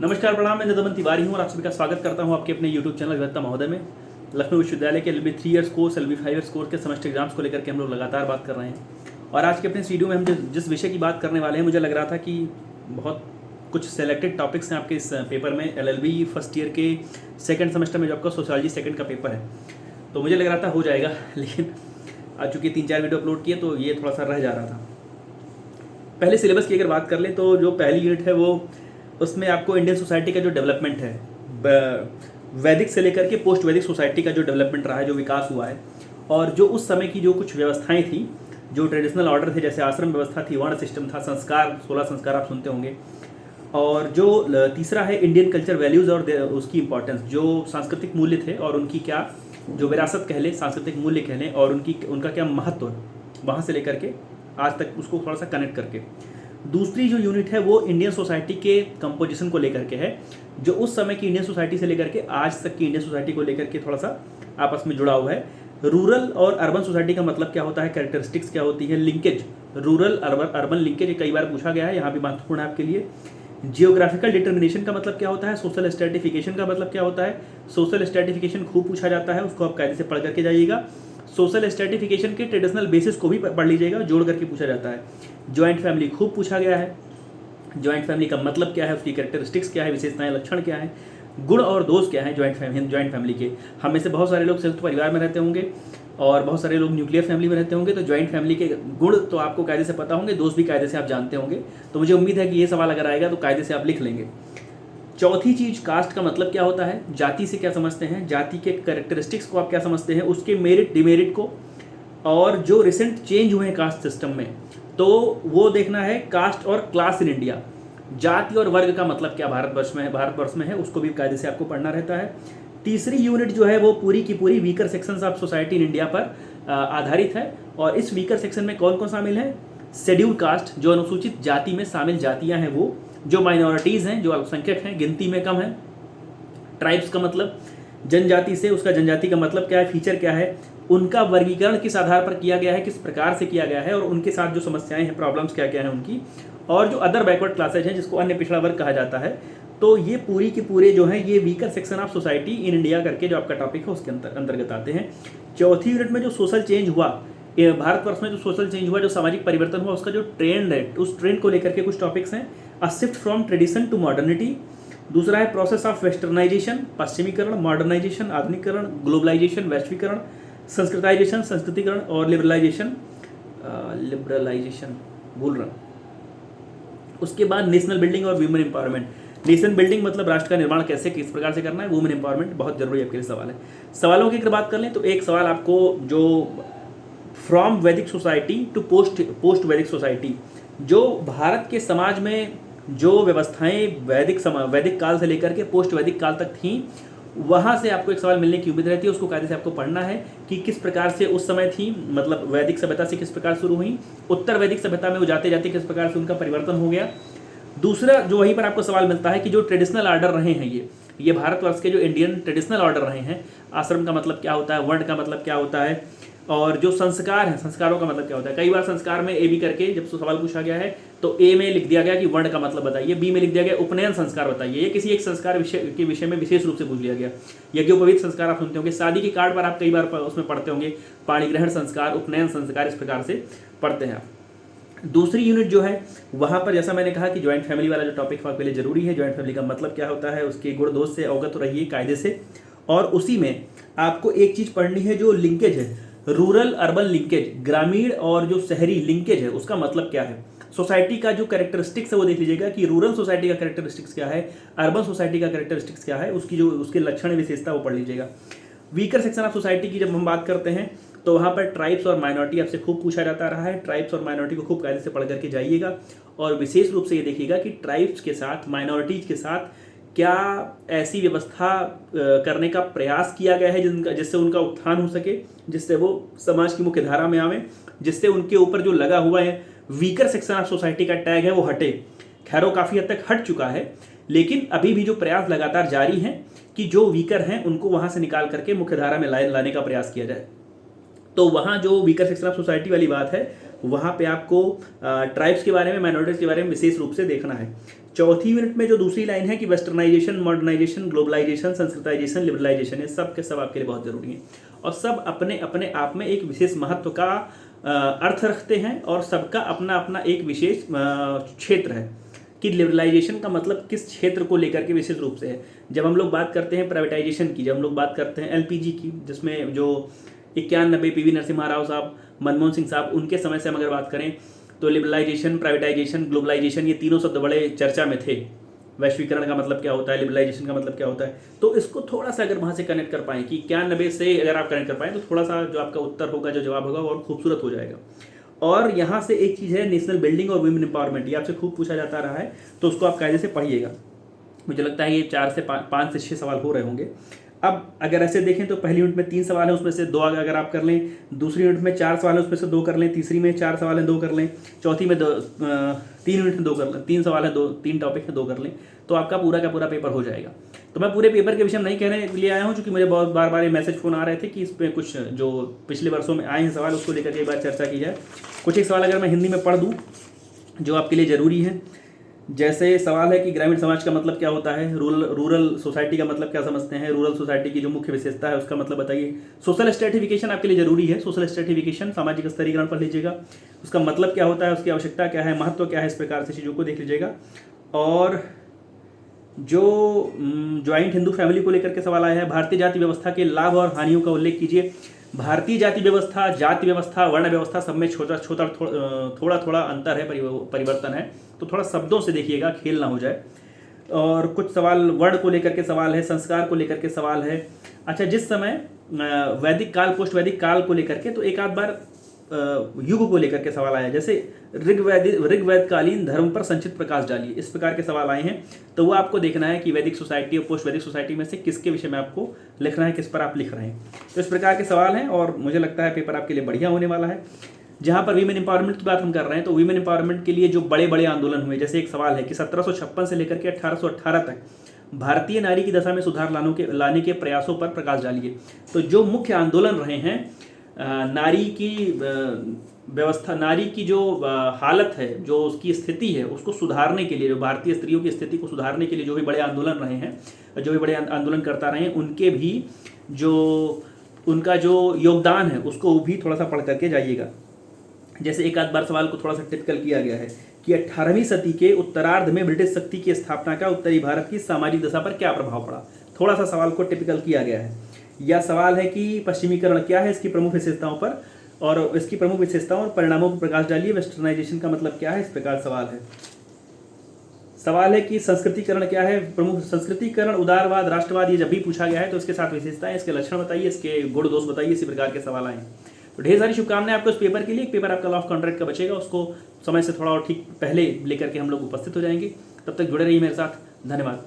नमस्कार, प्रणाम। मैं निदमन तिवारी हूँ और आप सभी का स्वागत करता हूँ आपके अपने यूट्यूब चैनल विद्वता महोदय में। लखनऊ विश्वविद्यालय के LLB 3 years course, LLB 5 years course के सेमेस्टर एग्जाम्स को लेकर के हम लोग लगातार बात कर रहे हैं। और आज के अपने इस वीडियो में हम जिस विषय की बात करने वाले हैं, मुझे लग रहा था कि बहुत कुछ सेलेक्टेड टॉपिक्स हैं आपके इस पेपर में। LLB फर्स्ट ईयर के सेकेंड सेमेस्टर में जो आपका सोशियोलॉजी सेकेंड का पेपर है, तो मुझे लग रहा था हो जाएगा, लेकिन आज चूँकि 3-4 वीडियो अपलोड किए तो ये थोड़ा सा रह जा रहा था। पहले सिलेबस की अगर बात कर लें तो जो पहली यूनिट है वो, उसमें आपको इंडियन सोसाइटी का जो डेवलपमेंट है, वैदिक से लेकर के पोस्ट वैदिक सोसाइटी का जो डेवलपमेंट रहा है, जो विकास हुआ है, और जो उस समय की जो कुछ व्यवस्थाएं थी, जो ट्रेडिशनल ऑर्डर थे, जैसे आश्रम व्यवस्था थी, वर्ण सिस्टम था, संस्कार 16 संस्कार आप सुनते होंगे। और जो तीसरा है इंडियन कल्चर वैल्यूज़ और उसकी इंपॉर्टेंस, जो सांस्कृतिक मूल्य थे और उनकी क्या, जो विरासत कह लें, सांस्कृतिक मूल्य कह लें, और उनका क्या महत्व है, वहाँ से लेकर के आज तक उसको थोड़ा सा कनेक्ट करके। दूसरी जो यूनिट है वो इंडियन सोसाइटी के कंपोजिशन को लेकर के है, जो उस समय की इंडियन सोसाइटी से लेकर के आज तक की इंडियन सोसाइटी को लेकर के थोड़ा सा आपस में जुड़ा हुआ है। रूरल और अर्बन सोसाइटी का मतलब क्या होता है, कैरेक्टरिस्टिक्स क्या होती है, लिंकेज, रूरल अर्बन लिंकेज कई बार पूछा गया है, यहाँ भी महत्वपूर्ण है आपके लिए। जियोग्राफिकल डिटर्मिनेशन का मतलब क्या होता है, सोशल स्ट्रेटिफिकेशन का मतलब क्या होता है। सोशल स्ट्रेटिफिकेशन खूब पूछा जाता है, उसको आप कायदे से पढ़ करके जाइएगा। सोशल स्ट्रेटिफिकेशन के ट्रेडिशनल बेसिस को भी पढ़ लीजिएगा, जोड़ करके पूछा जाता है। जॉइंट फैमिली खूब पूछा गया है, जॉइंट फैमिली का मतलब क्या है, उसकी कैरेक्टरिस्टिक्स क्या है, विशेषताएं लक्षण क्या है, गुण और दोष क्या है जॉइंट फैमिली के। हम में से बहुत सारे लोग संयुक्त परिवार में रहते होंगे और बहुत सारे लोग न्यूक्लियर फैमिली में रहते होंगे, तो जॉइंट फैमिली के गुण तो आपको कायदे से पता होंगे, दोष भी कायदे से आप जानते होंगे। तो मुझे उम्मीद है कि ये सवाल अगर आएगा तो कायदे से आप लिख लेंगे। चौथी चीज, कास्ट का मतलब क्या होता है, जाति से क्या समझते हैं, जाति के कैरेक्टरिस्टिक्स को आप क्या समझते हैं, उसके मेरिट डिमेरिट को, और जो रिसेंट चेंज हुए हैं कास्ट सिस्टम में, तो वो देखना है। कास्ट और क्लास इन इंडिया, जाति और वर्ग का मतलब क्या भारतवर्ष में है, उसको भी कायदे से आपको पढ़ना रहता है। तीसरी यूनिट जो है वो पूरी की पूरी weaker sections of society in India पर आधारित है। और इस वीकर सेक्शन में कौन कौन शामिल है, शेड्यूल कास्ट, जो अनुसूचित जाति में शामिल जातियां हैं वो, जो माइनॉरिटीज़ हैं, जो अल्पसंख्यक हैं, गिनती में कम है। ट्राइब्स का मतलब जनजाति से, उसका जनजाति का मतलब क्या है, फीचर क्या है, उनका वर्गीकरण किस आधार पर किया गया है, किस प्रकार से किया गया है, और उनके साथ जो समस्याएं हैं, प्रॉब्लम्स क्या क्या हैं उनकी। और जो अदर बैकवर्ड क्लासेज हैं, जिसको अन्य पिछड़ा वर्ग कहा जाता है। तो ये पूरी के पूरे जो हैं, ये weaker section of society in India करके जो आपका टॉपिक है उसके अंतर्गत आते हैं। चौथी यूनिट में जो सोशल चेंज हुआ, भारतवर्ष में जो सोशल चेंज हुआ, जो सामाजिक परिवर्तन हुआ, उसका जो ट्रेंड है, उस ट्रेंड को लेकर के कुछ टॉपिक्स हैं। A shift from tradition to modernity. दूसरा है प्रोसेस ऑफ वेस्टर्नाइजेशन, पश्चिमीकरण, मॉडर्नाइजेशन, आधुनिकरण, ग्लोबलाइजेशन, वैश्वीकरण, संस्कृताइजेशन, संस्कृतिकरण, और लिबरलाइजेशन भूल रहा हूँ। उसके बाद नेशनल बिल्डिंग और वुमेन एम्पावरमेंट। नेशन बिल्डिंग मतलब राष्ट्र का निर्माण कैसे, किस प्रकार से करना है। वुमेन एम्पावरमेंट बहुत जरूरी आपके लिए सवाल है। सवालों की अगर बात कर लें तो एक सवाल आपको, जो फ्रॉम वैदिक सोसाइटी टू पोस्ट वैदिक सोसाइटी, जो भारत के समाज में जो व्यवस्थाएं वैदिक काल से लेकर के पोस्ट वैदिक काल तक थी, वहाँ से आपको एक सवाल मिलने की उम्मीद रहती है। उसको कायदे से आपको पढ़ना है कि किस प्रकार से उस समय थी, मतलब वैदिक सभ्यता से किस प्रकार शुरू हुई, उत्तर वैदिक सभ्यता में वो जाते जाते किस प्रकार से उनका परिवर्तन हो गया। दूसरा जो वहीं पर आपको सवाल मिलता है कि जो ट्रेडिशनल ऑर्डर रहे हैं, ये भारतवर्ष के जो इंडियन ट्रेडिशनल ऑर्डर रहे हैं, आश्रम का मतलब क्या होता है, वर्ण का मतलब क्या होता है, और जो संस्कार हैं, संस्कारों का मतलब क्या होता है। कई बार संस्कार में ए बी करके जब सवाल पूछा गया है तो ए में लिख दिया गया कि वर्ण का मतलब बताइए, बी में लिख दिया गया उपनयन संस्कार बताइए। ये किसी एक संस्कार के विषय में विशेष रूप से पूछ लिया गया। यज्ञोपवीत संस्कार आप सुनते होंगे, शादी के कार्ड पर आप कई बार उसमें पढ़ते होंगे, पाणिग्रहण संस्कार, उपनयन संस्कार, इस प्रकार से पढ़ते हैं आप। दूसरी यूनिट जो है वहाँ पर, जैसा मैंने कहा कि ज्वाइंट फैमिली वाला जो टॉपिक आपके लिए जरूरी है, ज्वाइंट फैमिली का मतलब क्या होता है, उसके गुण दोष से अवगत रहिए कायदे से। और उसी में आपको एक चीज़ पढ़नी है, जो लिंकेज है, रूरल अर्बन लिंकेज, ग्रामीण और जो शहरी लिंकेज है, उसका मतलब क्या है। सोसाइटी का जो कैरेक्टरिस्टिक्स है वो देख लीजिएगा कि रूरल सोसाइटी का कैरेक्टरिस्टिक्स क्या है, अर्बन सोसाइटी का कैरेक्टरिस्टिक्स क्या है, उसकी जो उसके लक्षण विशेषता वो पढ़ लीजिएगा। वीकर सेक्शन ऑफ सोसाइटी की जब हम बात करते हैं तो वहाँ पर ट्राइब्स और माइनॉरिटी आपसे खूब पूछा जाता रहा है। ट्राइब्स और माइनॉरिटी को खूब कायदे से पढ़ करके जाइएगा, और विशेष रूप से ये देखिएगा कि ट्राइब्स के साथ, माइनॉरिटीज के साथ क्या ऐसी व्यवस्था करने का प्रयास किया गया है जिससे उनका उत्थान हो सके, जिससे वो समाज की मुख्य धारा में आवे, जिससे उनके ऊपर जो लगा हुआ है वीकर सेक्शन ऑफ सोसाइटी का टैग है वो हटे। खैर वो काफ़ी हद तक हट चुका है, लेकिन अभी भी जो प्रयास लगातार जारी हैं कि जो वीकर हैं उनको वहाँ से निकाल करके मुख्य धारा में लाने का प्रयास किया जाए। तो वहाँ जो वीकर सेक्शन ऑफ सोसाइटी वाली बात है, वहाँ पे आपको ट्राइब्स के बारे में, माइनॉरिटीज़ के बारे में विशेष रूप से देखना है। चौथी यूनिट में जो दूसरी लाइन है कि westernization, modernization, globalization, sanskritization, liberalization, ये सब के सब आपके लिए बहुत जरूरी है और सब अपने अपने आप में एक विशेष महत्व का अर्थ रखते हैं और सबका अपना अपना एक विशेष क्षेत्र है कि लिबरलाइजेशन का मतलब किस क्षेत्र को लेकर के विशेष रूप से है। जब हम लोग बात करते हैं प्राइवेटाइजेशन की, जब हम लोग बात करते हैं एलपीजी की, जिसमें जो 91 पीवी नरसिम्हा राव साहब, मनमोहन सिंह साहब, उनके समय से हम अगर बात करें तो लिबरलाइजेशन, प्राइवेटाइजेशन, ग्लोबलाइजेशन, ये तीनों शब्द बड़े चर्चा में थे। वैश्वीकरण का मतलब क्या होता है, लिबरलाइजेशन का मतलब क्या होता है, तो इसको थोड़ा सा अगर वहाँ से कनेक्ट कर पाएँ कि 91 से अगर आप कनेक्ट कर पाएँ तो थोड़ा सा जो आपका उत्तर होगा, जो जवाब होगा, और खूबसूरत हो जाएगा। और यहाँ से एक चीज़ है नेशनल बिल्डिंग और वुमेन एम्पावरमेंट, ये आपसे खूब पूछा जाता रहा है, तो उसको आप कायदे से पढ़िएगा। मुझे लगता है ये 5 से 6 सवाल हो रहे होंगे। अब अगर ऐसे देखें तो पहली यूनिट में 3 सवाल है, उसमें से 2 अगर आप कर लें, दूसरी यूनिट में 4 सवाल है, उसमें से 2 कर लें, तीसरी में 4 सवाल है, 2 कर लें, चौथी में 3 यूनिट में 2 कर लें, 3 सवाल है, 3 टॉपिक है, 2 कर लें, तो आपका पूरा का पूरा पेपर हो जाएगा। तो मैं पूरे पेपर के विषय में नहीं कहने के लिए आया हूँ, क्योंकि मुझे बहुत बार ये मैसेज फोन आ रहे थे कि इस पर कुछ जो पिछले वर्षों में आए हैं सवाल, उसको लेकर के एक बार चर्चा की जाए। कुछ एक सवाल अगर मैं हिंदी में पढ़ दूँ जो आपके लिए ज़रूरी है। जैसे सवाल है कि ग्रामीण समाज का मतलब क्या होता है, रूरल सोसाइटी का मतलब क्या समझते हैं, रूरल सोसाइटी की जो मुख्य विशेषता है उसका मतलब बताइए। सोशल स्ट्रेटिफिकेशन आपके लिए जरूरी है, सोशल स्ट्रेटिफिकेशन, सामाजिक स्तरीकरण पढ़ लीजिएगा, उसका मतलब क्या होता है, उसकी आवश्यकता क्या है, महत्व क्या है, इस प्रकार से चीज़ों को देख लीजिएगा। और जो ज्वाइंट हिंदू फैमिली को लेकर के सवाल आया है, भारतीय जाति व्यवस्था के लाभ और हानियों का उल्लेख कीजिए। भारतीय जाति व्यवस्था, वर्ण व्यवस्था, सब में थोड़ा थोड़ा अंतर है, परिवर्तन है, तो थोड़ा शब्दों से देखिएगा, खेल ना हो जाए। और कुछ सवाल वर्ण को लेकर के सवाल है, संस्कार को लेकर के सवाल है। अच्छा, जिस समय वैदिक काल, पोस्ट वैदिक काल को लेकर के तो एक आध बार युग को लेकर के सवाल आया, जैसे ऋग्वेद कालीन धर्म पर संचित प्रकाश डालिए, इस प्रकार के सवाल आए हैं। तो वो आपको देखना है कि वैदिक सोसाइटी और पोस्ट वैदिक सोसाइटी में से किसके विषय में आपको लिखना है, किस पर आप लिख रहे हैं। तो इस प्रकार के सवाल हैं और मुझे लगता है पेपर आपके लिए बढ़िया होने वाला है। जहाँ पर वीमेन एम्पावरमेंट की बात हम कर रहे हैं, तो वीमेन एम्पावरमेंट के लिए जो बड़े बड़े आंदोलन हुए, जैसे एक सवाल है कि 1756 से लेकर के 1818 तक भारतीय नारी की दशा में सुधार लाने के प्रयासों पर प्रकाश डालिए। तो जो मुख्य आंदोलन रहे हैं, नारी की व्यवस्था, नारी की जो हालत है, जो उसकी स्थिति है, उसको सुधारने के लिए, जो भारतीय स्त्रियों की स्थिति को सुधारने के लिए जो भी बड़े आंदोलन रहे हैं, जो भी बड़े आंदोलन करता रहे हैं, उनके भी उनका जो योगदान है उसको भी थोड़ा सा पढ़ करके जाइएगा। जैसे एक आध बार सवाल को थोड़ा सा टिपिकल किया गया है कि 18वीं सदी के उत्तरार्ध में ब्रिटिश शक्ति की स्थापना का उत्तरी भारत की सामाजिक दशा पर क्या प्रभाव पड़ा, थोड़ा सा सवाल को टिपिकल किया गया है। या सवाल है कि पश्चिमीकरण क्या है, इसकी प्रमुख विशेषताओं पर और इसकी प्रमुख विशेषताओं और परिणामों पर प्रकाश डालिए। वेस्टर्नाइजेशन का मतलब क्या है, इस प्रकार सवाल है। सवाल है कि संस्कृतिकरण क्या है, प्रमुख संस्कृतिकरण, उदारवाद, राष्ट्रवाद, ये जब भी पूछा गया है तो इसके साथ विशेषताएं, इसके लक्षण बताइए, इसके गुण दोष बताइए, इसी प्रकार के सवाल आए। तो ढेर सारी शुभकामनाएं आपको इस पेपर के लिए। एक पेपर आपका लॉ ऑफ कॉन्ट्रैक्ट का बचेगा, उसको समय से थोड़ा और ठीक पहले लेकर के हम लोग उपस्थित हो जाएंगे। तब तक जुड़े रहिए मेरे साथ, धन्यवाद।